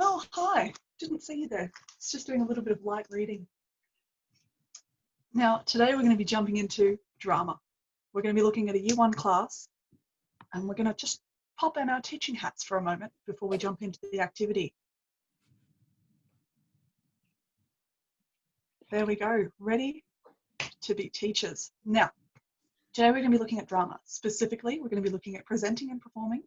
Oh, hi. Didn't see you there. It's just doing a little bit of light reading. Now, today we're going to be jumping into drama. We're going to be looking at a Year 1 class, and we're going to just pop in our teaching hats for a moment before we jump into the activity. There we go. Ready to be teachers. Now, today we're going to be looking at drama. Specifically, we're going to be looking at presenting and performing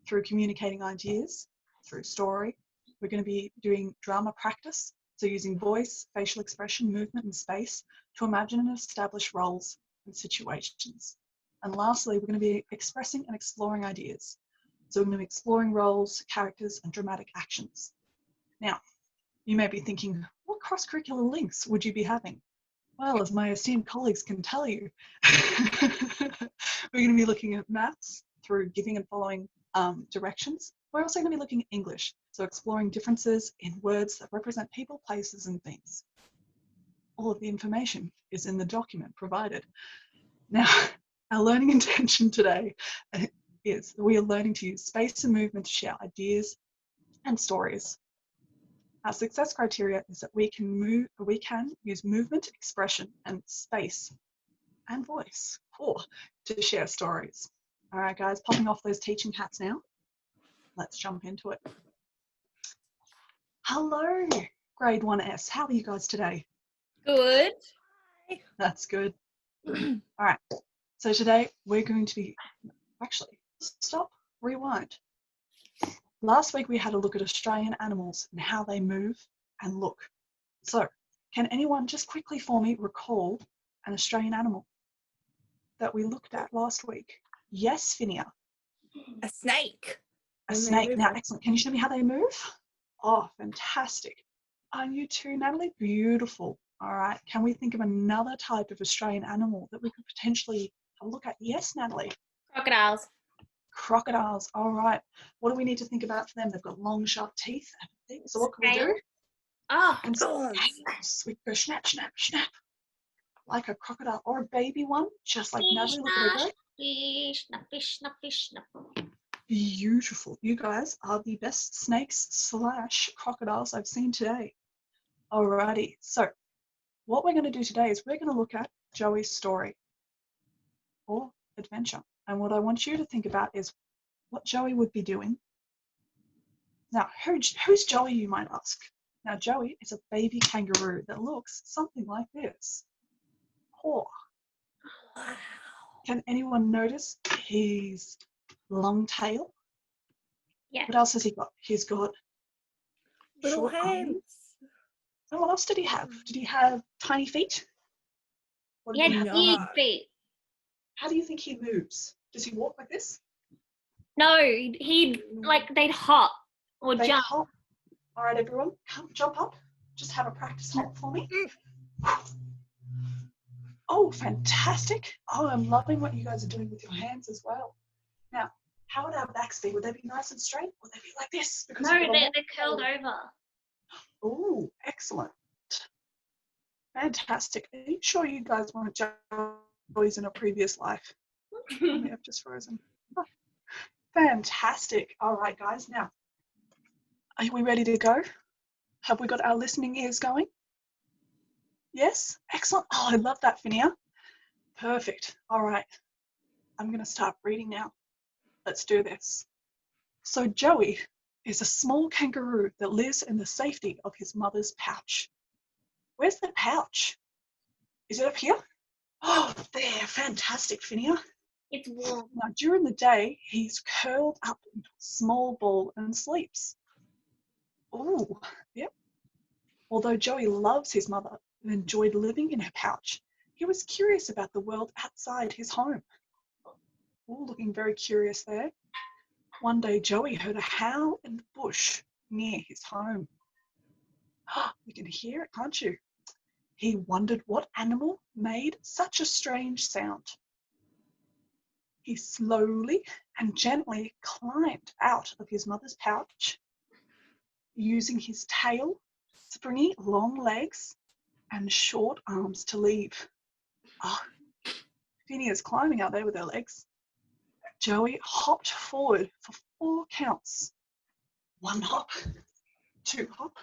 through communicating ideas, through story. We're going to be doing drama practice, so using voice, facial expression, movement, and space to imagine and establish roles and situations. And lastly, we're going to be expressing and exploring ideas. So we're going to be exploring roles, characters, and dramatic actions. Now, you may be thinking, what cross-curricular links would you be having? Well, as my esteemed colleagues can tell you, we're going to be looking at maths through giving and following directions. We're also going to be looking at English, so exploring differences in words that represent people, places, and things. All of the information is in the document provided. Now, our learning intention today is that we are learning to use space and movement to share ideas and stories. Our success criteria is that we can use movement, expression, and space and voice to share stories. All right, guys, popping off those teaching hats now. Let's jump into it. Hello, grade 1S. How are you guys today? Good. That's good. All right, so today we're going to be, actually, stop, rewind. Last week we had a look at Australian animals and how they move and look. So can anyone just quickly for me recall an Australian animal that we looked at last week? Yes, Finnia. A snake. A snake. Now, excellent. Can you show me how they move? Oh, fantastic. Are you too, Natalie? Beautiful. All right. Can we think of another type of Australian animal that we could potentially have a look at? Yes, Natalie. Crocodiles. Crocodiles. All right. What do we need to think about for them? They've got long, sharp teeth. So what can we do? Oh, And so we go snap, snap, snap. Like a crocodile or a baby one, just like Natalie. Look at her go. Snap, fish, snap, fish, snap. Beautiful. You guys are the best snakes / crocodiles I've seen today. Alrighty, so what we're going to do today is we're going to look at Joey's story or adventure. And what I want you to think about is what Joey would be doing. Now, who's Joey, you might ask? Now, Joey is a baby kangaroo that looks something like this. Oh. Wow. Can anyone notice his long tail? Yeah. What else has he got? He's got Little short hands. arms. And what else did he have? Did he have tiny feet? He had big feet. How do you think he moves? Does he walk like this? No, he'd they'd hop or They jump. hop. All right, everyone, come jump up. Just have a practice hop for me. Oh, fantastic. Oh, I'm loving what you guys are doing with your hands as well. Now, how would our backs be? Would they be nice and straight? Or would they be like this? No, they're curled over. Oh, excellent. Fantastic. Are you sure you guys want to Joey's in a previous life? I may have just frozen. Oh, fantastic. All right, guys. Now, are we ready to go? Have we got our listening ears going? Yes? Excellent. Oh, I love that, Finnia. Perfect. All right. I'm going to start reading now. Let's do this. So Joey is a small kangaroo that lives in the safety of his mother's pouch. Where's the pouch? Is it up here? Oh, there. Fantastic, Finnia. It's warm. Now, during the day, he's curled up into a small ball and sleeps. Oh, yep. Although Joey loves his mother and enjoyed living in her pouch, he was curious about the world outside his home. Oh, looking very curious there. One day, Joey heard a howl in the bush near his home. You can hear it, can't you? He wondered what animal made such a strange sound. He slowly and gently climbed out of his mother's pouch, using his tail, springy long legs, and short arms to leave. Oh, Finnia's climbing out there with her legs. Joey hopped forward for 4 counts. 1 hop, 2 hop,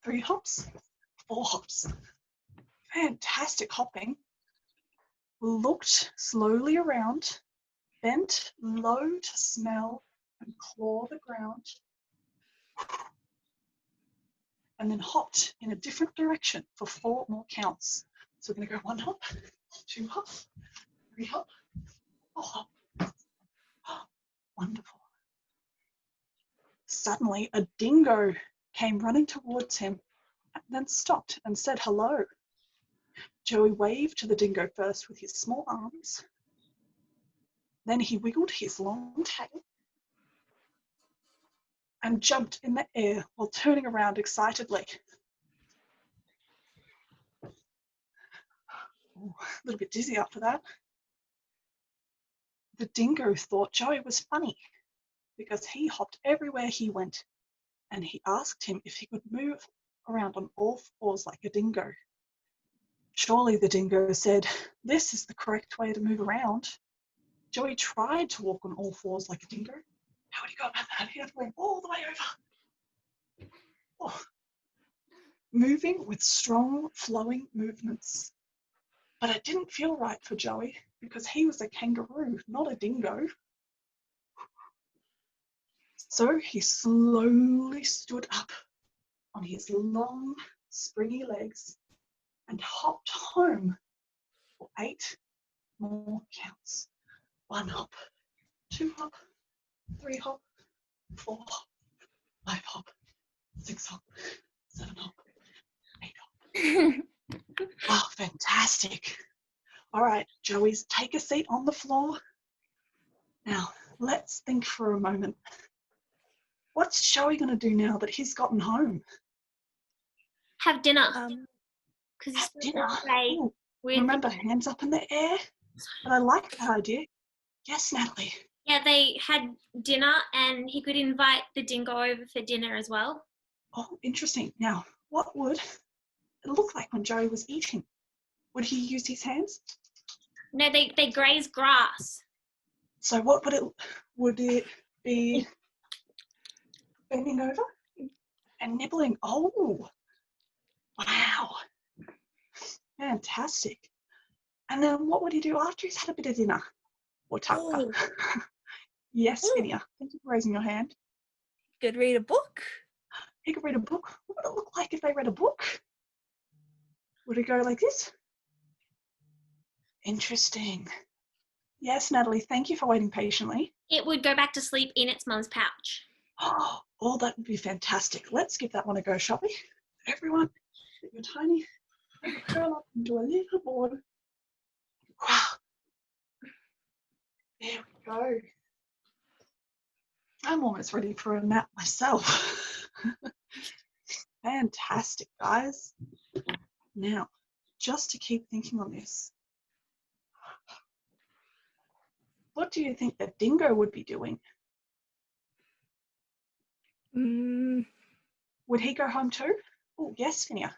3 hops, 4 hops. Fantastic hopping. Looked slowly around, bent low to smell and claw the ground, and then hopped in a different direction for 4 more counts. So we're going to go 1 hop, 2 hop, 3 hop, 4 hop. Wonderful. Suddenly, a dingo came running towards him and then stopped and said hello. Joey waved to the dingo first with his small arms. Then he wiggled his long tail and jumped in the air while turning around excitedly. Ooh, a little bit dizzy after that. The dingo thought Joey was funny because he hopped everywhere he went, and he asked him if he could move around on all 4s like a dingo. Surely, the dingo said, this is the correct way to move around. Joey tried to walk on all 4s like a dingo. How would he go about that? He had to go all the way over. Oh. Moving with strong, flowing movements. But it didn't feel right for Joey because he was a kangaroo, not a dingo. So he slowly stood up on his long, springy legs and hopped home for 8 more counts. 1 hop, 2 hop, 3 hop, 4 hop, 5 hop, 6 hop, 7 hop, 8 hop. Oh, fantastic. All right, Joey's, take a seat on the floor. Now, let's think for a moment. What's Joey going to do now that he's gotten home? Have dinner. Have dinner. Ooh, With, remember, hands up in the air. But I like that idea. Yes, Natalie. yeah, they had dinner and he could invite the dingo over for dinner as well. Oh, interesting. Now, what would it look like when Joey was eating? Would he use his hands? No, they graze grass. So what would it be bending over and nibbling? Oh, wow. Fantastic. And then what would he do after he's had a bit of dinner? Or tucker? Yes, Finnia. Thank you for raising your hand. Could read a book. He could read a book. What would it look like if they read a book? Would it go like this? Interesting. Yes, Natalie, thank you for waiting patiently. It would go back to sleep in its mum's pouch. Oh, that would be fantastic. Let's give that one a go, shall we? Everyone, put your tiny curl up into a little ball. Wow. There we go. I'm almost ready for a nap myself. Fantastic, guys. Now, just to keep thinking on this, what do you think the dingo would be doing? Would he go home too? Oh, yes, Finnia.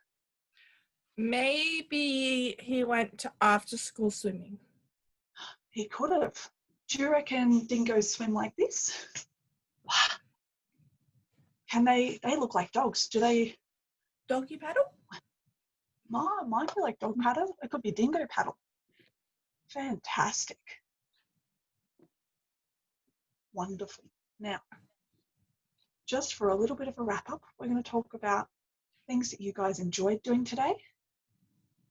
Maybe he went to after school swimming. He could have. Do you reckon dingoes swim like this? Wow. Can they look like dogs. Do they? Doggy paddle? Mine be like dog paddle. It could be dingo paddle. Fantastic. Wonderful. Now, just for a little bit of a wrap up, we're going to talk about things that you guys enjoyed doing today,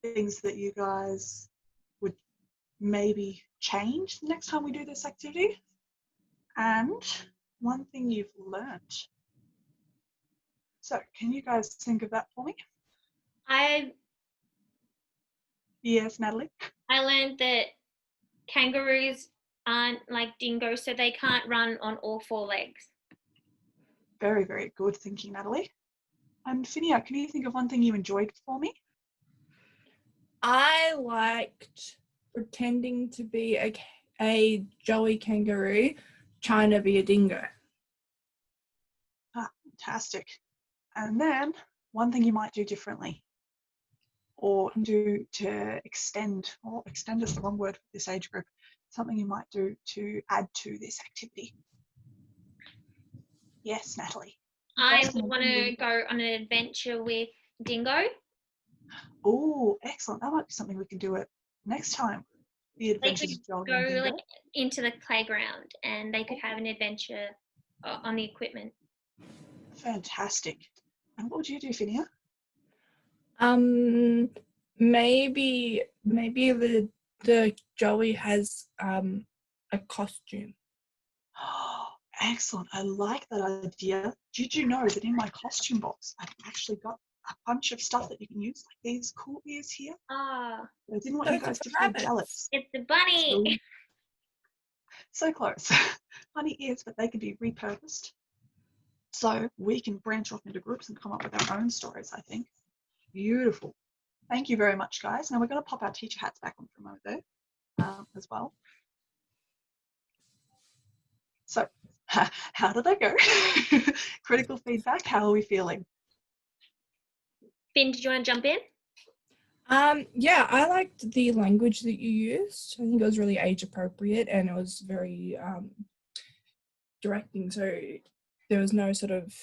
things that you guys would maybe change the next time we do this activity, and one thing you've learned. So can you guys think of that for me? Yes, Natalie? I learned that kangaroos aren't like dingoes, so they can't run on all 4 legs. Very, very good thinking, Natalie. And Finnia, can you think of one thing you enjoyed for me? I liked pretending to be a Joey kangaroo trying to be a dingo. Fantastic. And then one thing you might do differently or do to extend is the wrong word for this age group, something you might do to add to this activity. Yes, Natalie. I would want to go on an adventure with Dingo. Oh, excellent. That might be something we can do it next time. The They adventures could of Jolly go and Dingo. like into the playground and they could have an adventure on the equipment. Fantastic. And what would you do, Finnia? Maybe the Joey has a costume. Oh, excellent. I like that idea. Did you know that in my costume box, I've actually got a bunch of stuff that you can use, like these cool ears here? Ah, I didn't want you Those are guys to for feel rabbits. jealous. it's the bunny. So close. Funny ears, but they can be repurposed. So we can branch off into groups and come up with our own stories, I think. Beautiful. Thank you very much, guys. Now we're going to pop our teacher hats back on for a moment there as well. So how did that go? Critical feedback, how are we feeling? Finn, did you want to jump in? Yeah, I liked the language that you used. I think it was really age appropriate and it was very directing, so there was no sort of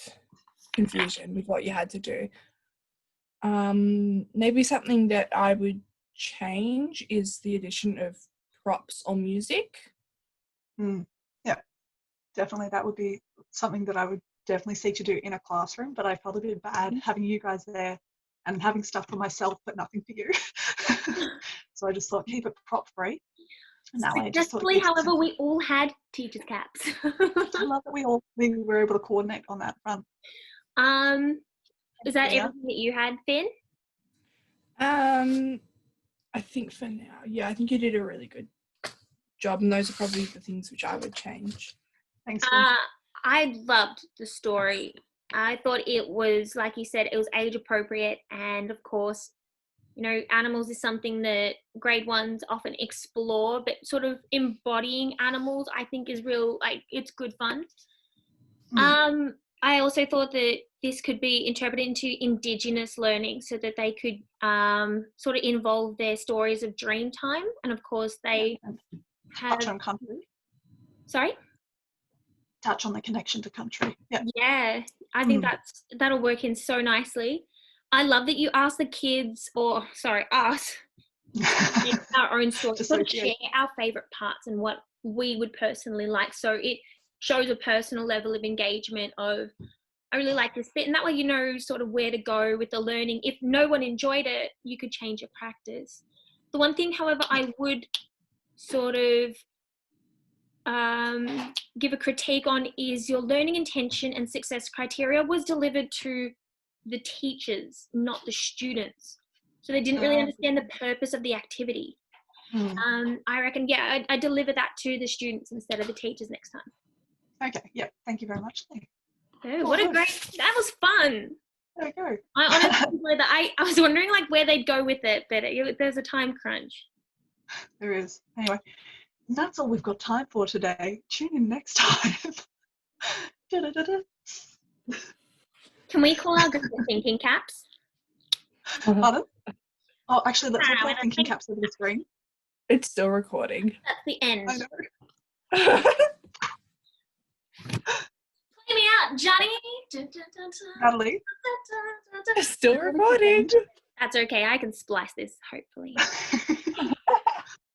confusion with what you had to do. Maybe something that I would change is the addition of props or music. Yeah, definitely that would be something that I would definitely seek to do in a classroom, but I felt a bit bad having you guys there and having stuff for myself but nothing for you. So I just thought keep it prop free. And that way I just thought Successfully, however, we all had teachers' caps. I love that we were able to coordinate on that front. Is that Yeah. everything that you had, Finn? I think for now, yeah, I think you did a really good job, and those are probably the things which I would change. Thanks. Finn. I loved the story. I thought it was, like you said, it was age appropriate, and of course, you know, animals is something that grade ones often explore, but sort of embodying animals, I think, is real, like, it's good fun. I also thought that this could be interpreted into Indigenous learning so that they could sort of involve their stories of dream time. And of course, they touch on country. Sorry? Touch on the connection to country. Yeah. Yeah, I think that'll work in so nicely. I love that you asked the kids, or sorry, us, make our own story, sort of share our favourite parts and what we would personally like. So it shows a personal level of engagement of, I really like this bit. And that way you know sort of where to go with the learning. If no one enjoyed it, you could change your practice. The one thing, however, I would sort of give a critique on is your learning intention and success criteria was delivered to the teachers, not the students. So they didn't really understand the purpose of the activity. I reckon, yeah, I deliver that to the students instead of the teachers next time. Okay, yeah, thank you very much. Oh, what a great, that was fun. There we go. I honestly, I was wondering like where they'd go with it, but there's a time crunch. There is. Anyway, that's all we've got time for today. Tune in next time. Can we call our group the thinking caps? Pardon? Oh, actually, let's all put our thinking caps over the screen. It's still recording. That's the end. I know. Play me out, Johnny. Natalie. It's still recording. That's okay. I can splice this, hopefully.